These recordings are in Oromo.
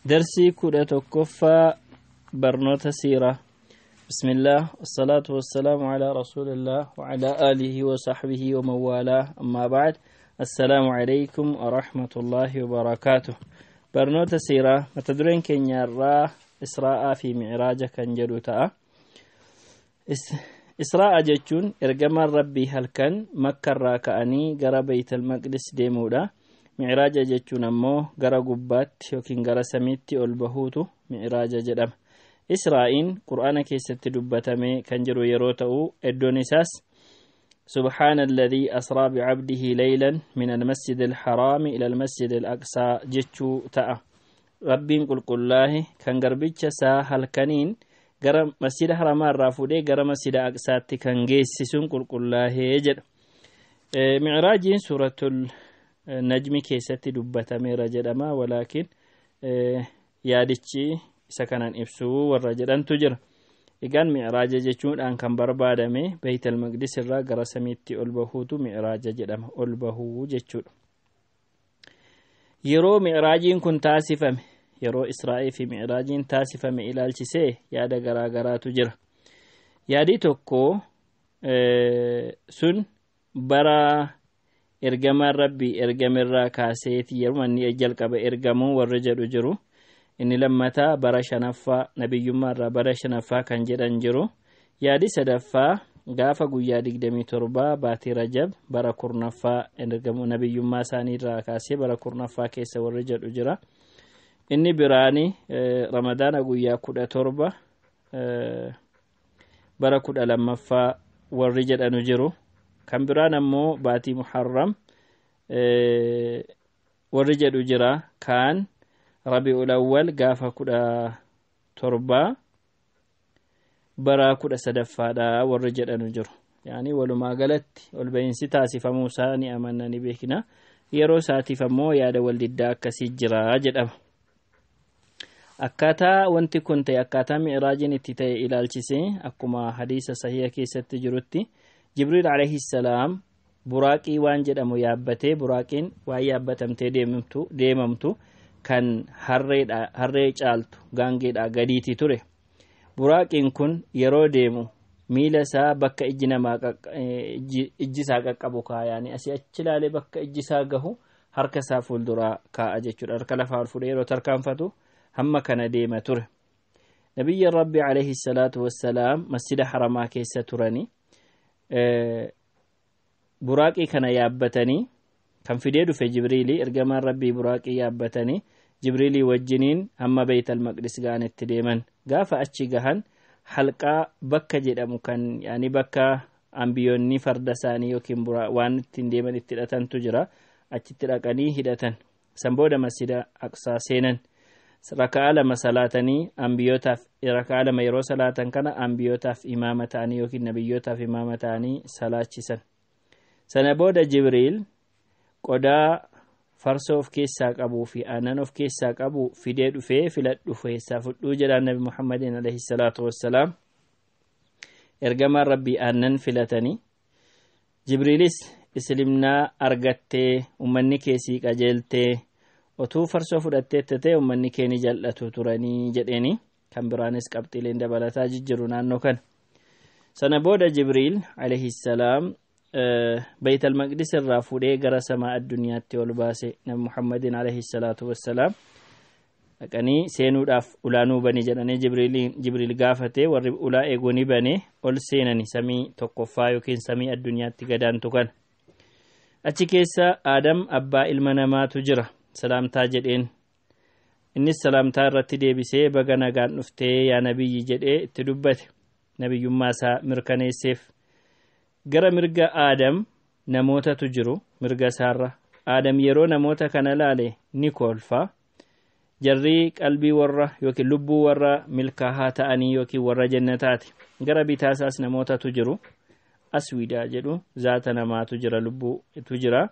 درسي كودة توقفا برنوت سيرة. بسم الله والصلاة والسلام على رسول الله وعلى آله وصحبه ومن والاه. أما بعد، السلام عليكم ورحمة الله وبركاته. برنوت سيرة متدرين كن يرى إسراء في معراج كان جروتا. إسراء جتون إرجم ربي هل كان مكة راكأني جرى بيت المقدس ديمودا. معراج جتون أمو جرى قبات يوكين جرى سميتي البهوتو معراج جدم. إسرائيل قرآن كيست دبتمي كان جرو يروتو الدونيساس سبحان الذي أسرى بعبده ليلا من المسجد الحرام إلى المسجد الأقصى جتشو تأ ربين قل الله كان قربيتش سا هالكنين قرم مسجد حرام الرافودي قرم مسجد أقصى كان جيسسون قل الله يجد معراجين سورة النجم كيست دبتمي رجدما ولكن يادتشي سكنان إبسو والرجلان تجر إيقان معراج جتشون أن كان بربادمي بيت المقدس الرا قرسميتي ألبهوتو معراج جدام ألبهو جتشون يرو معراجين كن تاسفم يرو إسرائيل في معراجين تاسفم إلى الجسي يادا قرا تجر يادي توكو سن برا إرقام ربي إرقام الرا كاسيتي يرماني أجل كبا إرقامو والرجل جرو inni lammataa bara shanaffaa nabiyyummaarraa bara shanaffaa kan jedhan jiru. Yaadi sadaffaa gaafa guyyaa 27 baatii Rajab bara kurnaffaa ergamu nabiyyummaa isaaniirraa kaasee bara kurnaffaa keessa warri jedhu jira. Inni biraani Ramadaana guyyaa 17 bara 12ffaa warri jedhanu jiru. Kan biraan ammoo baatii Muharram warri jedhu jira. Kan Rabi'ul Awwal gaafa 17 bara 13ffaadha warri jedhanu jiru. Yani walumaa galatti ol ba'iinsi taasifamuu isaa ni amanna ni beekna. Yeroo saatiif ammoo yaada wal diddaa akkasii jira jedhama. Akkaataa wanti kun ta'e akkaataa mi'raajiin itti ta'e ilaalchisee akkuma hadiisa sahiha keessatti jirutti Jibriil alayhi salaam buraaqii waan jedhamu yaabbatee buraaqiin waan yaabbatamtee deemamtu kan harree caaltu gaangeedha gadiiti ture. Buraaqiin kun yeroo deemu miila isaa bakka ijji isaa qaqqabu kaayaani asii achi ilaalee bakka ijji isaa gahu harka isaa fuulduraa kaa'a jechuudha. Harka lafaa ol fudhee yeroo tarkaanfatu hamma kana deema ture. Nabiyyi Rabbi alayhi salaatu wassalaam masjida haramaa keessa turanii buraaqii kana yaabbatanii kan fidee dhufe Jibriilii ergamaan Rabbii buraaqii yaabbatanii Jibriilii wajjiniin hamma Beeytal Maqdis ga'anitti deeman. Gaafa achi gahan halqaa bakka jedhamu kan yaani bakka ambiyoonni farda isaanii yookiin waan ittiin deeman itti hidhatantu jira. Achitti dhaqanii hidhatan. San booda masjida Aqsaa seenan. Raka'aa lama salaatanii ambiyootaaf raka'aa lama yeroo salaatan kana ambiyootaaf imaama ta'anii yookiin nabiyyootaaf imaama ta'anii salaachisan. Sana booda Jibriil qodaa farsoo of keessaa qabuu fi aannan of keessaa qabu fidee dhufee filadhu keessaa fudhuu jedhaan Nabi Muhammadin alayhi salaatu wassalaam. Ergamaan Rabbii aannan filatanii Jibriilis islimnaa argattee ummanni keessii qajeeltee otuu farsoo fudhattee ta'e ummanni keeni jal'atu turanii jedheeni. Kan biraanis qabxiileen dabalataa jijjiru naannoo kan. Sana booda Jibriil alayhi salaam بيت المقدس الرافودي غرا سما الدنيا تول باسه نبي محمد عليه الصلاه والسلام كاني سينو داف اولانو بني جنني جبريل غافته ور اولا ايغوني بني اول سينني سمي توقفا يمكن سمي الدنيا تغدان توكن اچ كيسا ادم ابا المنما تجرا سلامتا جدين اني سلامتا رتي ديبسه بغنا غان نفته يا نبي جدي تدبت نبي يماسا مركنيسف gara mirga Adam namoota tujiru mirga sarra Adam yeroo namoota kana laale ni kolfa jarri qalbii warra yookiin lubbuu warra milkaahaa ta'anii yookiin warra jannataati. Gara bitaasaas namoota tujiru aswiida jedhu zaata namaatu jira lubbuu tujira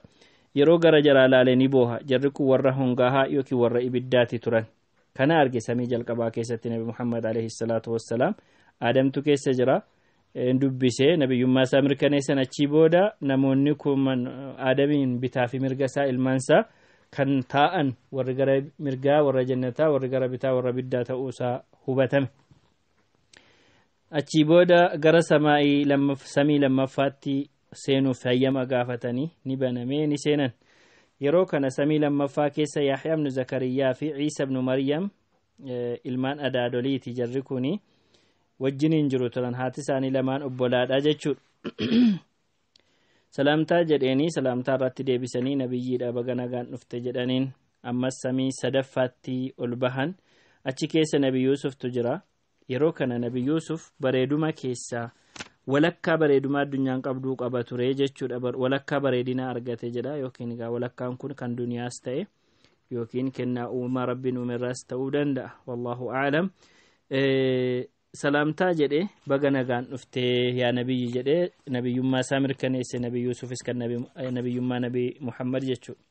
yeroo gara jara laale ni booha jarri ku warra hongahaa yookiin warra ibiddaati turan. Kana arge samii jalqabaa keessatti Nabi Muhammad alayhi salaatu wassalaam Adamtu keessa jira. Dubbisee nabiyyummaa isaa mirkaneessan achi booda namoonni kun Adamiin bitaa fi mirga isaa ilmaansaa kan taa'an warri gara mirgaa warra jannataa warri gara bitaa warra biddaa ta'uusaa hubatame. Achii booda gara samii lammaffaatti seenuuf hayyama gaafatanii ni banamee ni seenan. Yeroo kana samii lammaffaa keessa Yahyaa ibnu Zakariyaa fi Ciisa ibnu Maryam ilmaan adaadoliiti jarri kuni wajjiniin jiru turan. Haati isaanii lamaan obbolaadha jechuudha. Salaamtaa jedheeni salaamtaa irratti deebisanii nabiyyiidha baga nagaan dhufte jedhaniin. Ammas samii sadaffaatti ol bahan. Achi keessa Nabi Yuusuftu jira. Yeroo kana Nabi Yuusuf bareeduma keessaa walakkaa bareedumaa addunyaan qabduu qaba ture jechuudha. Walakkaa bareedinaa argate jedha yookiin egaa walakkaan kun kan duniyaas ta'e yookiin kennaa uumaa rabbiin uumerraas ta'uu danda'a. Wallahu a'lam. Salaamtaa jedhee baga nagaan dhuftee yaa nabiyyi jedhee nabiyyummaa isaa mirkaneesse. Nabi Yuusufis kan nabiyyummaa Nabi Muhammad jechuudha.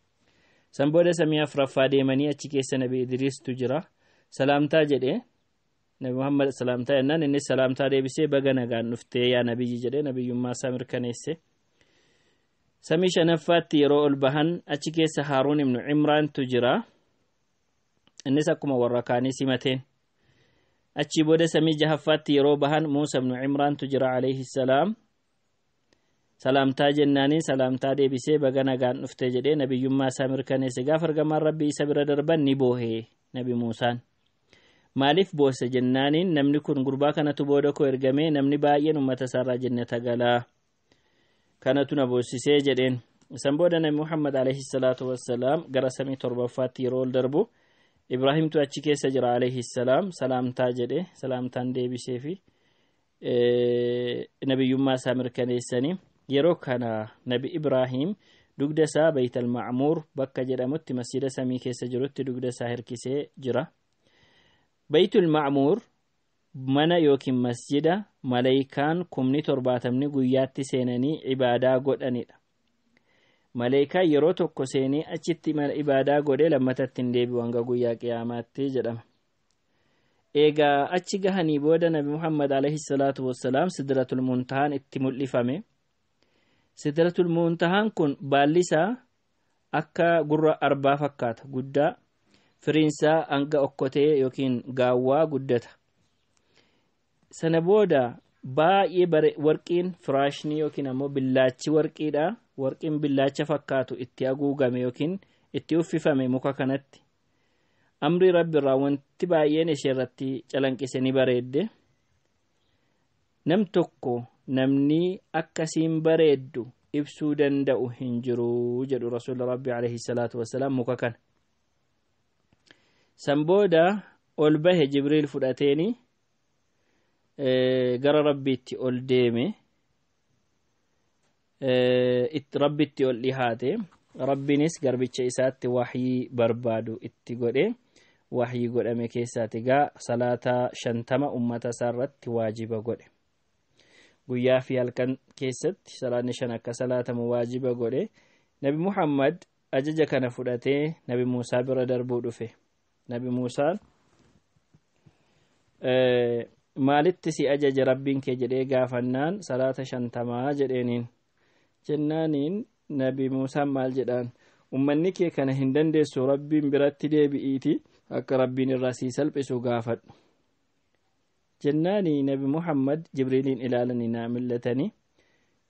San booda samii afuraffaa deemanii achi keessa Nabi Idriistu jira. Salaamtaa jedhee Nabi Muhammad salaamtaa jennaan innis salaamtaa deebisee baga nagaan dhuftee yaa nabiyyi jedhee nabiyyummaa isaa mirkaneesse. Samii shanaffaatti yeroo ol bahan achi keessa Haaruun ibnu Imraantu jira. Innis akkuma warra kaanii simateen. Achi booda samii jahaffaatti yeroo bahan Muusaa ibnu Imraantu jira alayhi salaam. Salaamtaa jennaanii salaamtaa deebisee baga nagaan dhuftee jedhee nabiyyummaa isaa mirkaneesse. Gaafa ergamaan rabbii isa bira darban ni boohee Nabi Muusaan. Maaliif boosse jennaaniin namni kun gurbaa kanatu booda koo ergamee namni baay'een ummata isaarraa jannata galaa kanatu na boossisee jedheen. Isan booda Nabi Muhammad alayhi salaatu wassalaam gara samii torbaffaatti yeroo ol darbu Ibraahimtu achi keessa jira alayhi salaam salaamtaa jedhe salaamtaan deebisee fi nabiyyummaa isaa mirkaneessanii. Yeroo kana Nabi Ibraahim dugda isaa Baytal Ma'muur bakka jedhamutti masjida samii keessa jirutti dugda isaa hirkisee jira. Baytul Ma'muur mana yookiin masjida malaayikaan 70,000 guyyaatti seenanii ibaadaa godhanidha. Malaayikaan yeroo tokko seenee achitti ibaadaa godhee lammatatti hin deebi'u hanga guyyaa qiyaamaatti jedhama. Eegaa achi gahanii booda Nabi Muhammad alayhi salaatu wassalaam Sidratul Muntahaan itti mul'ifame. Sidratul Muntahaan kun baalli isaa akka gurra arbaa fakkaata guddaa. Firiinsaa hanga okkotee yookiin gaawwaa guddata. Sana booda baay'ee warqiin firaashnii yookiin ammoo billaachi warqiidha. Warqiin billaacha fakkaatu itti haguugame yookiin itti uffifame muka kanatti. Amri rabbi irraa wanti baay'een ishee irratti calanqise ni bareedde. Nam tokko namni akkasiin bareeddu ibsuu danda'u hin jiru jedhu Rasuulli Rabbi alayhi salaatu wassalaam muka kana. San booda ol bahe Jibriil fudhateeni gara rabbiitti ol deeme. Rabbitti ol dhihaate. Rabbiinis garbicha isaatti wahyii barbaadu itti godhe. Wahyii godhame keessaati gaa salaata 50 ummata isaarratti waajiba godhe. Guyyaa fi halkan keessatti salaanni 5 akka salaatamu waajiba godhe. Nabi Muhammad ajaja kana fudhatee Nabi Muusaa bira darbuu dhufe. Nabi Muusaan maalitti si ajaja rabbiin kee jedhee gaafannaan salaata 50 jedheeniin. Jennaaniin Nabi Muusaan maal jedhaan ummanni kee kana hin dandeessu rabbiin biratti deebi'iiti akka rabbiin irraa sii salphisu gaafadhu. Jennaanii Nabi Muhammad Jibriiliin ilaalanii naa millatanii.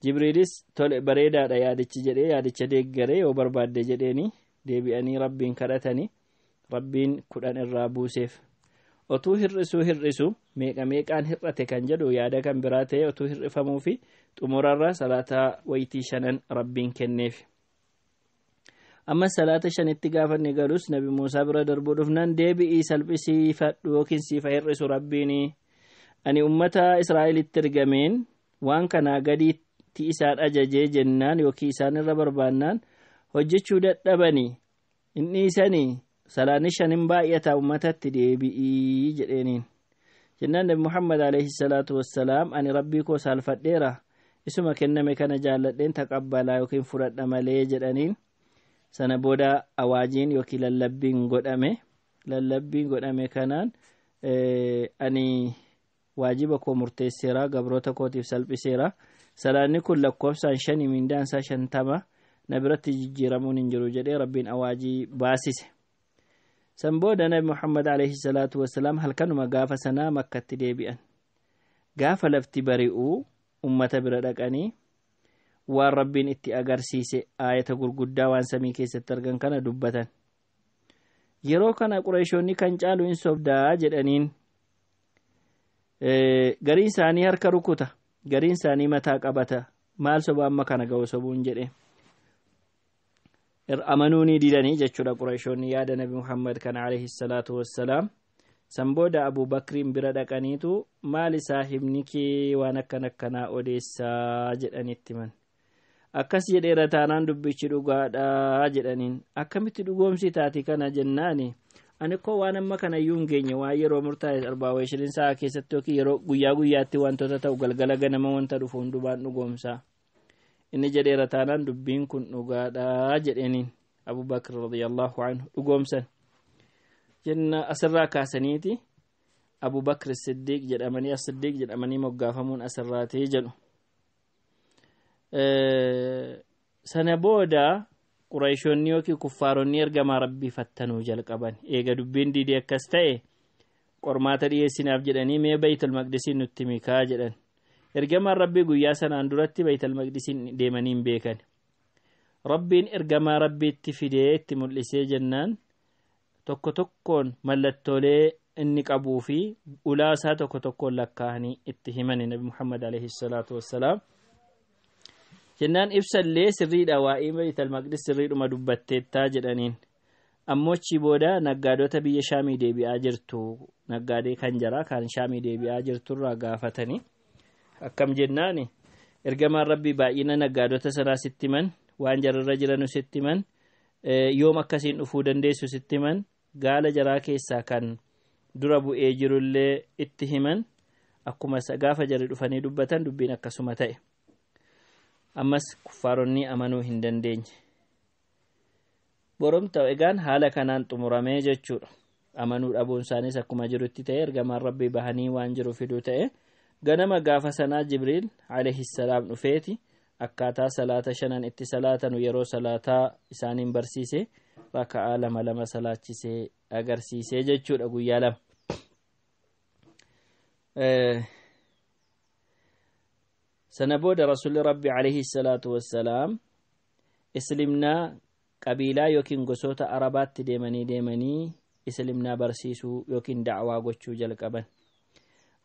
Jibriilis tole bareedaadha yaadichi jedhee yaadicha deeggaree yoo barbaadde jedheeni deebi'anii rabbiin kadhatanii. Rabbiin 10 irraa buuseef. Otuu hir'isu meeqaan hir'ate kan jedhu yaada kan biraa ta'e otuu hir'ifamuu fi xumurarra salaata wayitii 5 rabbiin kenneef. Amma salaata 5tti gaafanne galus Nabi Muusaa bira darbuu dhufnaan deebi'ii salphisiifadhu yookiin siifa hir'isu rabbiin ani ummata Israa'elitti ergameen waan kanaa gadiitti isaan ajajee jennaan yookiin isaan irra barbaannaan hojjechuu dadhabanii inni isanii salaanni 5 baay'ata ummatatti deebi'ii jedheeniin. Jennaan Nabi Muhammad alayhi salaatu wassalaam ani rabbii koo saalfadheera isuma kenname kana jaalladheen taqabbalaa yookiin fudhadha malee jedhaniin. Sana booda awaajiin yookiin lallabbiin godhame kanaan ani waajiba koo murteesseera gabroota kootiif salphiseera. Salaanni kun lakkoofsaan 5 mindaansaa 50 نبرت جيرمون انجرو جدي ربين أواجي باسس سنبود نبي محمد عليه الصلاة والسلام هل كانوا مقافة سنا مكة ديبئا قاف لفتي بريئو أمة بردقاني والربين اتي أغرسيسي آية قرقودا وان سمي كيسة ترغن كان دبتا yeroo kana qurayshoonni kan caalu in sobdaa jedhaniin gariin isaanii harka rukuta gariin isaanii mataa qabata maal soba amma kana ga'u sobuun jedhe amanuuni didanii jechuudha qurayshoonni yaada nabi muhammad kana alayhi salaatu wassalaam sanbooda abu bakriin bira dhaqaniitu maali saahibni kee waan akkanaa odeessaa jedhanitti man akkas jedheera taanaan dubbichi dhugaadha jedhaniin akkamitti dhugoomsi taati kana jennaani ani ko waan amma kana iyyuu hin geenye waa yeroo murtaa'e 24 sa'a keessatti yookiin yeroo guyyaatti wantoota ta'u galgala ganama wanta dhufu hundubaan dhugoomsa inni jedheera taanaan dubbiin kun dhugaadha jedhaniin Abu Bakr radiyallahu anhu dhugoomsan jenna asirraa kaasaniiti Abu Bakr Siddiq jedhamanii moggaafamuun asirraatee jedhu sana booda qurayshoonni yookiin kuffaaronni ergamaa rabbii fattanuu jalqaban eega dubbiin diidii akkas ta'e qormaata dhiyeessinaaf jedhanii mee baytul maqdisiin nutti mikaa jedhan ergamaan rabbii guyyaa sanaan duratti baytul maqdisiin deemanii hin beekan rabbiin ergamaa rabbiitti fidee itti mul'isee jennaan tokko tokkoon mallattoolee inni qabuu fi ulaasaa tokko tokkoon lakkaa'anii itti himan nabi Muhammad alayhi salaatu wassalaam jennaan ibsallee sirriidha waa'ee baytul maqdis sirriidhuma dubbatteettaa jedhaniin ammochi booda naggaadota biyya shaamii deebi'aa jirtu naggaadee kan jara kan shaamii deebi'aa jirturraa gaafatanii akkam jennaani ergamaan rabbii baay'ina naggaadota sanaa sitti man waan jararra jiranu sitti man yoom akkasiin dhufuu dandeessu sitti man gaala jaraa keessaa kan dura bu'ee jirullee itti himan akkuma gaafa jarri dhufanii dubbatan dubbiin akkasuma ta'e ammas kuffaaronni amanuu hin dandeenye boromta egaan haala kanaan xumuramee jechuudha amanuu dhabuun isaaniis akkuma jirutti ta'e ergamaan rabbii bahanii waan jiru fiduu ta'e ganama gaafa sanaa jibriil alayhi salaam dhufeeti akkaataa salaata shanan itti salaatanu yeroo salaataa isaaniin barsiise raka'aa lama salaachisee agarsiisee jechuudha guyyaa lama sana booda rasuulli rabbi alayhi salaatu wassalaam islimnaa qabiilaa yookiin gosoota arabaatti deemanii islimnaa barsiisuu yookiin da'waa gochuu jalqaban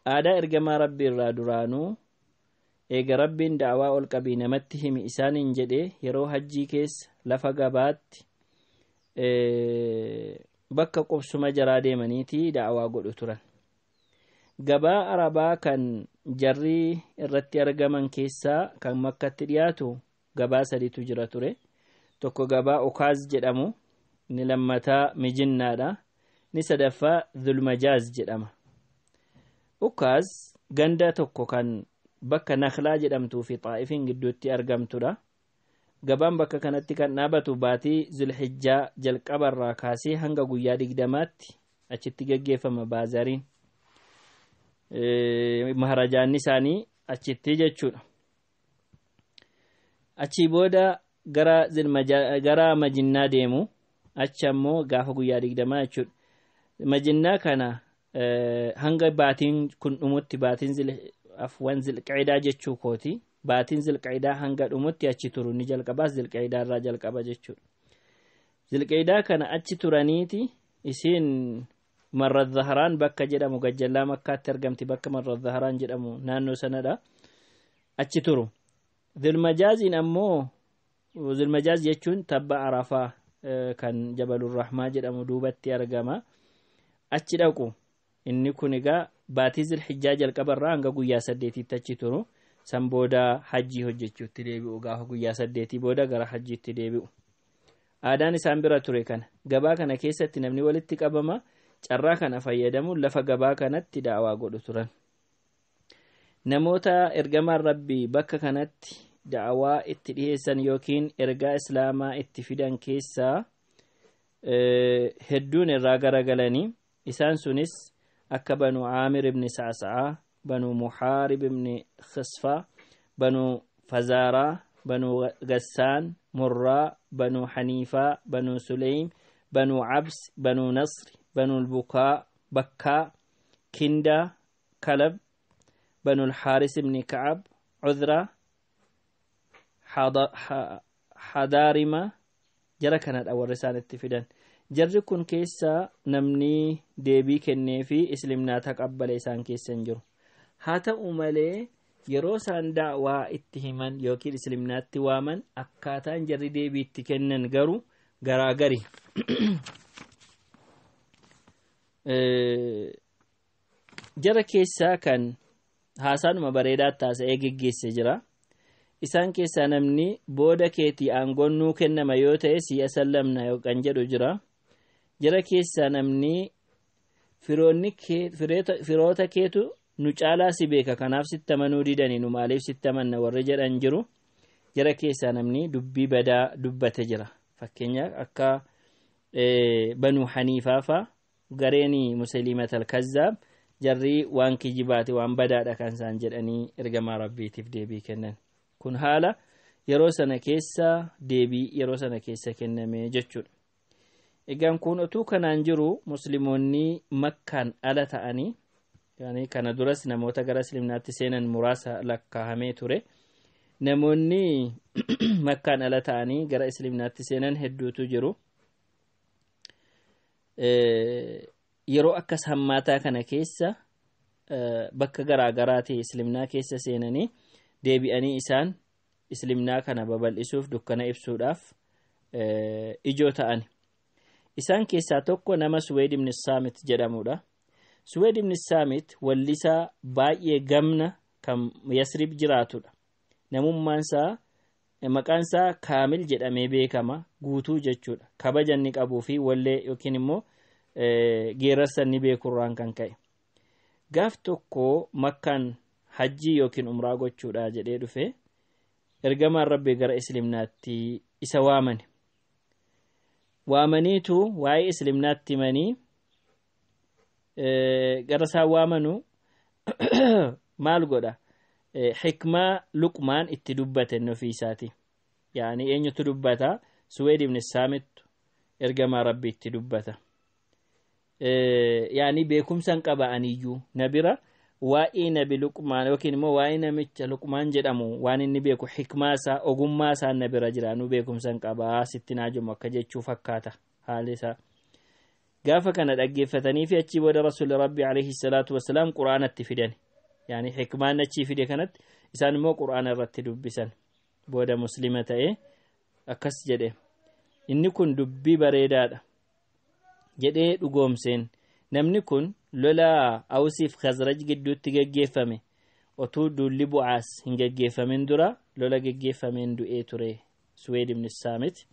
aadaa ergamaa rabbii irraa duraanuu eega rabbiin da'waa ol qabii namatti himi isaaniin jedhe yeroo hajjii keessa lafa gabaatti bakka qubsuma jaraa deemaniiti da'waa godhu turan gabaa arabaa kan jarri irratti argaman keessaa kan makkatti dhiyaatu gabaa sadiitu jira ture tokko gabaa ukaaz jedhamu ni lammataa mijinnaadha ni sadaffaa dhulmajaaz jedhama ukaaz ganda tokko kan bakka nakhlaa jedhamtuu fi xaa'ifin gidduutti argamtudha gabaan bakka kanatti kan dhaabatu baatii zulhijjaa jalqabarraa kaasee hanga guyyaa 20tti achitti gaggeeffama baazariin maharajaanni isaanii achitti jechuudha achi booda gara majinnaa deemu achi ammoo gaafa guyyaa 20 jechuudha majinnaa kana hanga baatiin kun dhumutti baatiin afwan zilqaidaa jechuu kooti baatiin zilqaidaa hanga dhumutti achi turu ni jalqabaas zilqaidaa irraa jalqaba jechuudha zilqaidaa kana achi turaniiti isiin marra dhahraan bakka jedhamu gajjallaa makkaatti argamti bakka marra dhahraan jedhamu naannoo sanadha achi turu dhulmajaaziin ammoo dhulmajaaz jechuun tabba arafaa kan jabalur rahmaa jedhamu duubatti argama achi dhaqu inni kun egaa baatii zilhijjaa jalqabarraa hanga guyyaa 8tti achi turu san booda hajjii hojjechuutti deebi'u gaafa guyyaa 8 booda gara hajjiitti deebi'u aadaan isaan bira ture kana gabaa kana keessatti namni walitti qabama carraa kana fayyadamuun lafa gabaa kanatti da'waa godhu turan namoota ergamaan rabbii bakka kanatti da'waa itti dhiheessan yookiin ergaa islaamaa itti fidan keessaa hedduun irraa garagalanii isaan sunis akka banu aamir ibn sa'sa'a banu muhaarib ibn khasfa banu fazaara بنو غسان مرة بنو حنيفة بنو سليم بنو عبس بنو نصر بنو البكاء بكاء كندا كلب بنو الحارث بن كعب عذرة حضارمة جرى كانت أول رسالة تفيدان جرى كن كيسا نمني ديبي كني في إسلامنا تقبل إسان كيسا نجر هاتا أمالي يروسان دعوة اتهمان يوكي إسلامنا تواما أكاتان جرى ديبي اتكنن غرو غراغري جرى كيسا كان هاسان مباريدات تاسا ايجيس جرى isaan keessaa namni booda keetii aangoon nuu kennama yoo ta'e si'a sallamna yookaan jedhu jira jara keessaa namni firoota keetu nu caalaa si beeka kanaaf sitti amanuu didanii nu maaliif sitti amanna warri jedhan jiru jara keessaa namni dubbii badaa dubbate jira fakkeenyaaf akka banuu haniifaafa gareeni musliimatal kazzaab jarri waan kijibaati waan badaadha kan isaan jedhanii ergamaa rabbiitiif deebii kennan kun haala yeroo sana keessa deebii yeroo sana keessa kenname jechuudha. Egaan kun utuu kanaan jiru musliimoonni makkaan ala ta'anii yani kana duras namoota gara islaamnaatti seenan muraasa lakkaa'amee ture. Namoonni makkaan ala ta'anii gara islaamnaatti seenan hedduutu jiru. Yeroo akkas hammaataa kana keessa bakka garaa garaatti islaamnaa keessa seenanii deebi'anii isaan islaamnaa kana babal'isuuf dukkana ibsuudhaaf ijoo ta'an isaan keessaa tokko nama Suweyd ibn Saamit jedhamudha. Suweyd ibn Saamit wallisaa baay'ee gamna kan Yasrib jiraatudha. Namummaansaa maqaansaa Kaamil jedhamee beekama guutuu jechuudha. Kabaja inni qabuu fi wallee yookiin immoo geerarsa inni beekurraan kan ka'e. Gaaf tokko makkaan hajjii yookiin umraa gochuudha jedhee dhufe ergamaan rabbi gara islaamnaatti isa waamaniitu waa'ee islaamnaatti manii gara isaa waamanu maal godha hikmaa luqmaan itti dubbate ofiisaati yaani eenyutu dubbata Suweyd ibn Saamit ergamaa rabbi itti dubbata yaani beekumsan qaba'aniyyuu nabira waa'ee nabi luqmaan yookiin immoo waa'ee namicha luqmaan jedhamu waan inni beeku hikmaasaa ogummaasaa nabira jiraanu beekumsan qabaa sitti naajumu akka jechuu fakkaata haalli isaa gaafa kana dhaggeeffatanii fi achi booda rasuulli rabbi alayhi salaatu wassalaam quraanatti fidan yaani hikmaan achi fide kanatti isaan immoo quraana irratti dubbisan booda muslima ta'e akkas jedhe inni kun dubbii bareedaadha jedhee dhugoomseen namni kun lola Awsiif Khazraj gidduutti geggeeffame otuu dulli bu'aas hin geggeeffamin dura lola geggeeffameen du'ee ture Suweyd ibn Saamit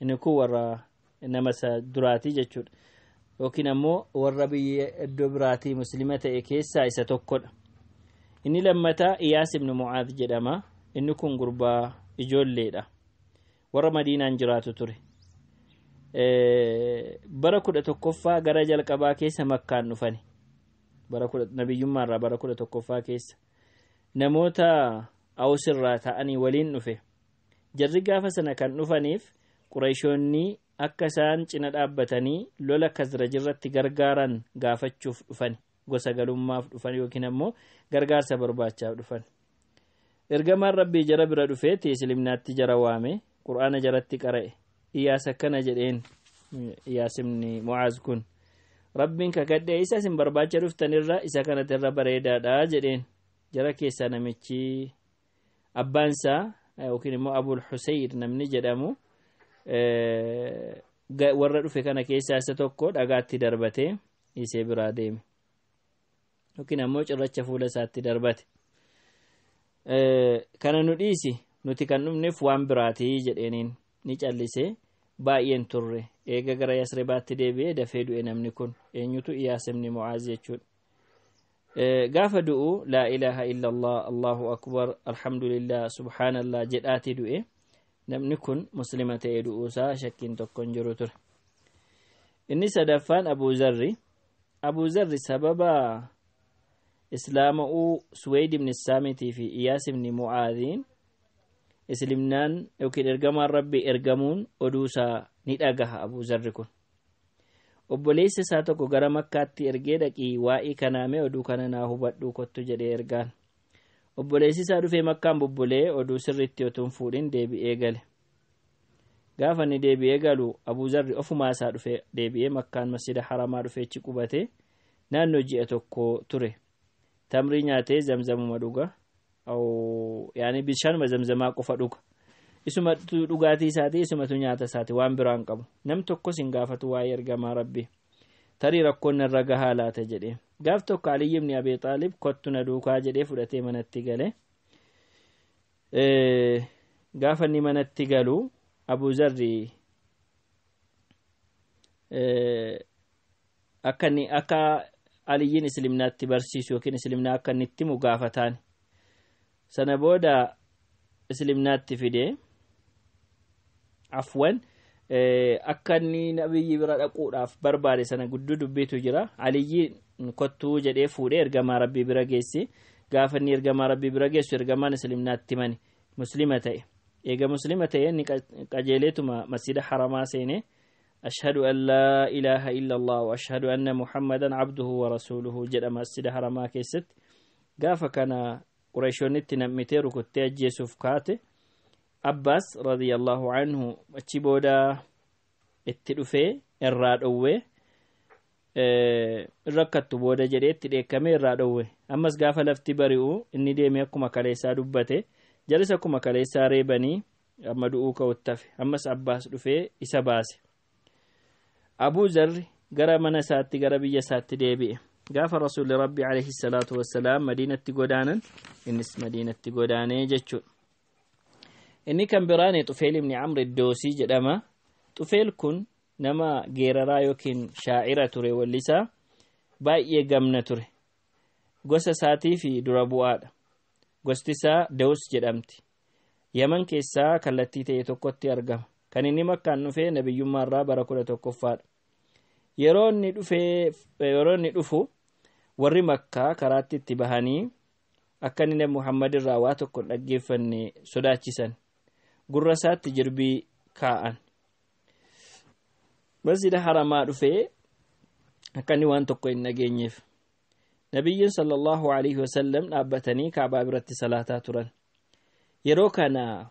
inni kun warra nama duraati jechuudha yookiin ammoo warra biyya iddoo biraatii muslima ta'e keessaa isa tokkodha. Inni lammataa Iyaas ibn Mu'aaz jedhama inni kun gurbaa ijoolleedha warra Madiinaan jiraatu ture. bara 11ffaa gara jalqabaa keessa makkaan dhufani nabiyyummaarraa bara 11ffaa keessa namoota Awsirraa ta'anii waliin dhufe jarri gaafa sana kan dhufaniif Qurayshoonni akka isaan cina dhaabbatanii lola Khazraj irratti gargaaran gaafachuuf dhufani gosa galummaaf dhufan yookiin ammoo gargaarsa barbaachaaf dhufan ergamaan rabbii jara bira dhufeeti islaamnaatti jara waame qur'aana jaratti qara'e Iyaas akkana jedheen Iyaas ibn Mu'aaz kun rabbiin kakadhee isa isin barbaacha dhuftanirra isa kanatti irra bareedaadha jedheen jara keessa namichi abbaansaa yookiin immoo Abul Husayr namni jedhamu warra dhufe kana keessaa isa tokko dhagaatti darbatee isee biraa deeme yookiin ammoo cirracha fuula isaatti darbate kana nu dhiisi nuti kan dhumneef waan biraati jedheeniin ni callise baay'een turre eega gara Yasribaatti deebi'ee dafee du'e namni kun eenyutu Iyaas ibn Mu'aaz jechuudha. Gaafa du'u laa ilaaha illallah allahu akbar alhamdulillah subhaanallah jedhaati du'e namni kun muslima ta'ee du'uusaa shakkiin tokko hin jiru ture. Inni sadaffaan Abu Zarri sababa islaama'uu Suweyd ibn Saamitii fi Iyaas ibn Mu'aadhiin islimnaan yookiin ergamaan rabbii ergamuun oduusaa ni dhagaha Abuu Zarri kun. Obboleessi isaa tokko gara Makkaatti ergee dhaqii waa'ee kanaame oduu kana naa hubadhuu kottu jedhee ergaan. Obboleessi isaa dhufee Makkaan bubbulee oduu sirriitti otoo hin fuudhin deebi'ee gale. Gaafa inni deebi'ee galu Abuu Zarri ofumaa isaa dhufee deebi'ee Makkaan masjida haramaa dhufee achi qubatee naannoo ji'a tokko ture. Tamrii nyaatee zamzamuma dhuga. Yaani bishaanuma zamzamaa qofa dhuga. Isumatu dhugaatii isaati, isumatu nyaata isaati, waan biraan qabu. Nam tokkos hin gaafatu waa'ee ergamaa rabbii. Tarii rakkoon irra gahaa laata jedhee. Gaaf tokko Aliyyi ibn Abi Xaalib kottu na duukaa jedhee fudhatee manatti gale. Gaafa inni manatti galu Abuu Zarri akka Aliyyiin islimnaatti barsiisu yookiin islimnaa akka inni itti himu gaafataan. Sana booda islimnaatti fidee afwan akka inni nabiyyi bira dhaquudhaaf barbaade sana gudduu dubbiitu jira. Aliyyiin kottuu jedhee fuudhee ergamaa rabbii bira geesse. Gaafa inni ergamaa rabbii bira geessu ergamaan islimnaatti himani muslima ta'e. Eega muslima ta'e inni qajeeleetuma masjida haramaa seenee ashhadu an laa ilaaha illa Allah wa ashhadu anna Muhammadan abduhu wa rasuluhu jedha masjida haramaa keessatti. Gaafa kana Qurayshoonnitti nammitee rukuttee ajjeesuuf kaate Abbaas radiyallahu anhu achi booda itti dhufee irraa dhowwee rakkattu booda jedhee itti dheekkamee irraa dhowwe. Ammas gaafa lafti bari'u inni deemee akkuma kaleessaa dubbate jalis akkuma kaleessaa reebanii amma du'uu ka'uttafe. Ammas Abbaas dhufee isa baase. Abuu Zarri gara mana isaatti gara biyya isaatti deebi'e. Gaafa rasuulli rabbii alayhi salaatu wassalaam madiinatti godaanan innis madiinatti godaanee jechuudha. Inni kan biraan Xufeel ibn Amr Iddoosi jedhama. Xufeel kun nama geeraraa yookiin shaa'ira ture, wallisaa baay'ee gamna ture. Gosa isaatii fi dura bu'aadha. Gosti isaa Dawus jedhamti. Yaman keessaa kallattii ta'e tokkotti argama. Kan inni Makkaan dhufee nabiyyummaarraa bara 11ffaadha. Yeroo inni dhufu warri Makkaa karaatti itti bahanii akka inni Muhammad irraa waa tokko dhaggeeffanne sodaachisan. Gurra isaatti jirbii kaa'an. Masjida haramaa dhufee akka inni waan tokko hin dhageenyeef. Nabiyyiin sallallahu alaihi wasallam dhaabbatanii Kaabaa biratti salaataa turan. Yeroo kana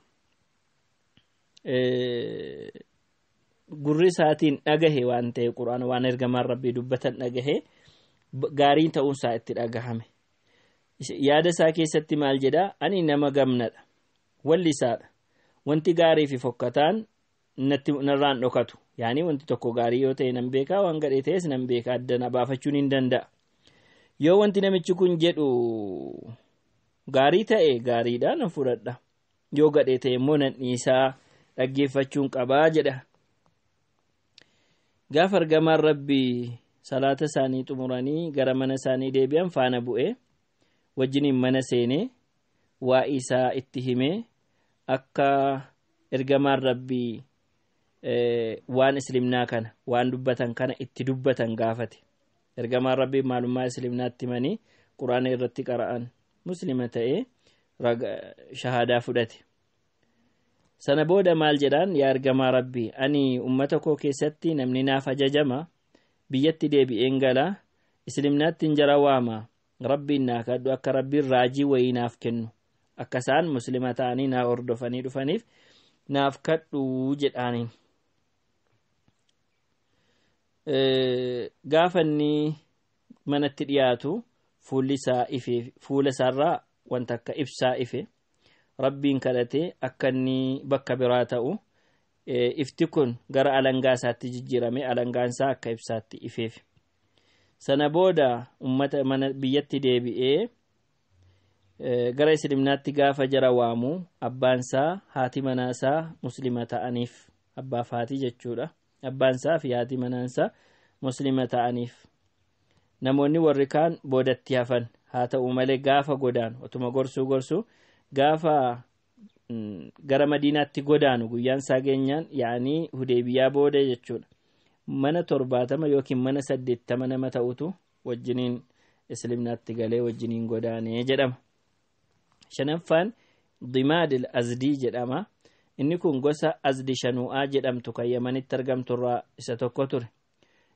gurri isaatiin dhagahe waan ta'e Qur'aan waan ergamaan rabbii dubbatan dhagahe gaarii ta'uunsaa itti dhagahame. Yaada isaa keessatti maal jedhaa? Ani nama gamnadha. Wallisaadha. Wanti gaarii fi fokkataan narraan dhokatu. Yaani wanti tokko gaarii yoo ta'e nan beekaa, waan gadhee ta'es nan beekaa, addana baafachuun hin danda'a. Yoo wanti namichi kun jedhu gaarii ta'e gaariidha nan fudhadha. Yoo gadhee ta'e immoo nan dhiisaa dhaggeeffachuun qabaa jedha. Gaafa ergamaan rabbii salaata isaanii xumuranii gara mana isaanii deebi'an faana bu'ee wajjiniin mana seenee waa isaa itti himee akka ergamaan rabbii waan islimnaa kana waan dubbatan kana itti dubbatan gaafate. Ergamaan rabbii maalummaa islimnaatti himanii Quraana irratti qara'an muslima ta'ee shahaadaa fudhate. Sana booda maal jedhaan? Yaa ergamaa rabbii, ani ummata koo keessatti namni naaf ajajama, biyyatti deebi'een gala, islimnaatti hin jara waama, rabbiin naa kadhu akka rabbiin raajii wayii naaf kennu, akka isaan muslima ta'anii naa hordofanii dhufaniif naaf kadhu jedhaaniin. Gaafa inni manatti dhiyaatu fuula isaarraa wanta akka ibsaa ife. Rabbiin kadhatee akka inni bakka biraa ta'u ifti kun gara alangaa isaatti jijjiirame alangaan isaa akka ibsaatti ifeef. Sana booda ummata mana biyyatti deebi'ee gara islimnaatti gaafa jara waamu abbaan isaa haati manaa isaa muslima ta'aniif, abbaaf haati jechuudha. Abbaan isaa fi haati manaa isaa muslima ta'aniif. Namoonni warri kaan boodatti hafan. Haa ta'u malee gaafa godaan otuma gorsuu gaafa gara Madiinaatti godaanu guyyaan isaa geenyaan yaanii Hudaybiyaa booda jechuudha. Mana 70 yookiin mana 80 nama ta'utu wajjiniin islimnaatti galee wajjiniin godaanee jedhama. Shanaffaan dimaad al-azdi jedhama. inni kun gosa azdi shanu'aa jedhamtu kan yamanitti argamturraa isa tokko ture.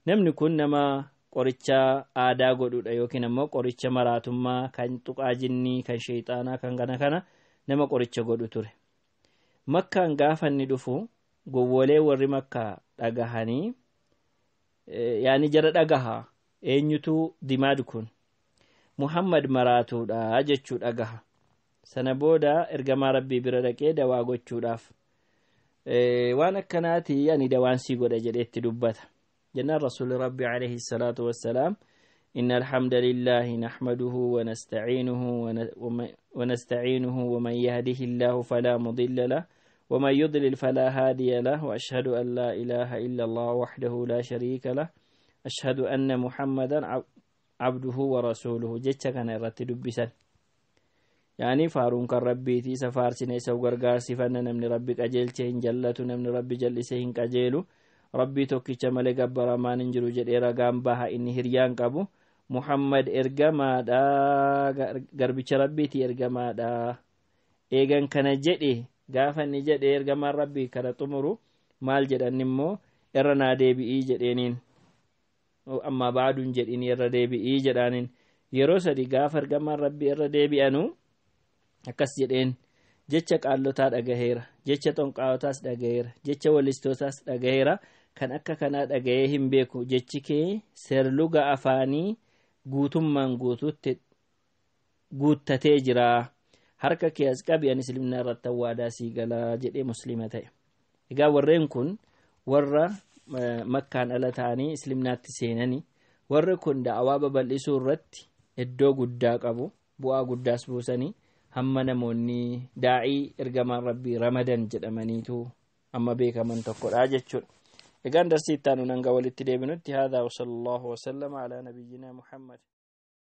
namni kun nama qoricha aadaa godhudha yookiin ammoo qoricha maraatummaa kan tuqaa jinnii kan sheeyxaanaa kan kana nama qoricha godhu ture. makkaan gaafa inni dhufu gowwolee warri makkaa dhagahanii yaani jara dhagaha eenyutu dimaad kun muhammad maraatuudha jechuu dhagaha. sana booda ergamaa rabbii bira dhaqee dawaa gochuudhaaf waan akkanaati yani dawaan sii godha jedheetti dubbata. jennaan rasuuli rabbi alayhi salaatu wassalaam إن الحمد لله نحمده ونستعينه ومن يهده الله فلا مضل له ومن يضلل فلا هادي له وأشهد أن لا إله إلا الله وحده لا شريك له أشهد أن محمدا عبده ورسوله جتش كان يرتد بسن يعني فارون كربي تي سفارسين يسو غرغاسي فنن من ربك أجيلتين جلتون من ربي جلسين كجيلو ربي توكي ملك برمان انجلو جدير غامبها إني هريان كابو محمد إرغما دا غربي ربي تي إرغما دا إيغان كان جدي غافا نجد إرغما ربي كان تمرو مال جدن نمو إرنا ديبي إيجدينين أما بعد جدين إر ديبي إيجدانين يروسا دي غافر غما ربي إر ديبي أنو أكس جدين jecha qaallotaa dhagaheera jecha tonqaawotaas dhagaheera jecha walistootaas dhagaheera kan akka kanaa dhagahee hin beeku jechi kee serluga afaanii guutummaan guutuutti guuttatee jira harka kee as qabi ani islimna irratti waadaa sii galaa jedhee muslima ta'e. egaa warreen kun warra makkaan ala ta'anii islimnaatti seenanii warri kun da'awaa babal'isuu irratti iddoo guddaa qabu bu'aa guddaas buusanii hamma namoonni daa'ii ergamaan rabbii ramadan jedhamaniitu amma beekaman tokkodha jechuudha. egaan darsii itti aanu hanga walitti deebinutti haadaa wa sallallahu wa sallama ala nabiyyina Muhammad.